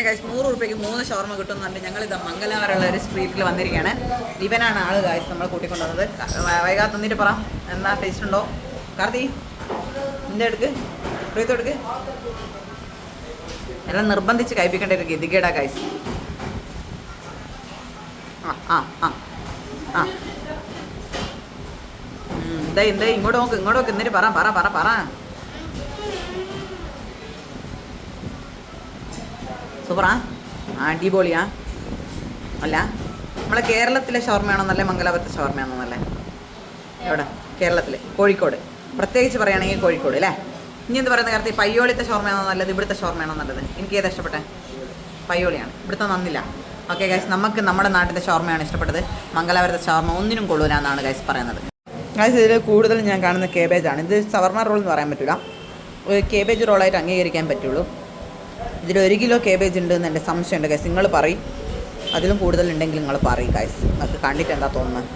Guys 100 രൂപയ്ക്ക് 3 ഷവർമ കിട്ടുന്നുണ്ട്. ഞങ്ങളിത് മംഗലാപുരമുള്ള ഒരു സ്ട്രീറ്റിൽ വന്നിരിക്കുകയാണ്. ഇവനാണ് ആള് ഗൈസ് നമ്മളെ കൂട്ടിക്കൊണ്ടുവന്നത്. വൈകാതെ തന്നിട്ട് പറ എന്നാ ടേസ്റ്റ് ഉണ്ടോ. കാർത്തി നിൻ്റെ എടുക്ക് എടുക്ക്. എല്ലാം നിർബന്ധിച്ച് കഴിപ്പിക്കേണ്ട ഒരു ഗതികേടാ ഗൈസ്. എന്താ ഇങ്ങോട്ട് നോക്ക് എന്നിട്ട് പറ. സൂപ്പറാ, അടിപൊളിയാ. അല്ല നമ്മളെ കേരളത്തിലെ ഷവർമയാണോ നല്ല മംഗലാപുരത്തെ ഷവർമയാണോ നല്ല? എവിടെ? കേരളത്തിലെ കോഴിക്കോട്, പ്രത്യേകിച്ച് പറയുകയാണെങ്കിൽ കോഴിക്കോട് അല്ലേ. ഇനി എന്ത് പറയുന്ന കാര്യത്തിൽ പയ്യോളിത്തെ ഷവർമയാണോ നല്ലത്, ഇവിടുത്തെ ഷവർമയാണോ നല്ലത്? എനിക്ക് ഏതാ ഇഷ്ടപ്പെട്ടെ? പയ്യോളിയാണ്. ഇവിടുത്തെ നന്നില്ല. ഓക്കെ ഗൈസ്, നമുക്ക് നമ്മുടെ നാട്ടിലെ ഷവർമയാണ് ഇഷ്ടപ്പെട്ടത്. മംഗലാപുരത്തെ ഷവർമ ഒന്നിനും കൊള്ളൂലെന്നാണ് ഗൈസ് പറയുന്നത്. ഗൈസ് ഇതിൽ കൂടുതൽ ഞാൻ കാണുന്ന കേബേജാണ്. ഇത് ഷവർമ റോൾ എന്ന് പറയാൻ പറ്റില്ല, ഒരു കേബേജ് റോളായിട്ട് അംഗീകരിക്കാൻ പറ്റുള്ളൂ. ഇതിൽ 1 കിലോ കേബേജ് ഉണ്ട് എന്ന് എൻ്റെ സംശയമുണ്ട് ഗൈസ്. നിങ്ങൾ പറയും, അതിലും കൂടുതലുണ്ടെങ്കിൽ നിങ്ങൾ പറയും ഗൈസ്. നിങ്ങൾക്ക് കണ്ടിട്ട് എന്താ തോന്നുന്നത്?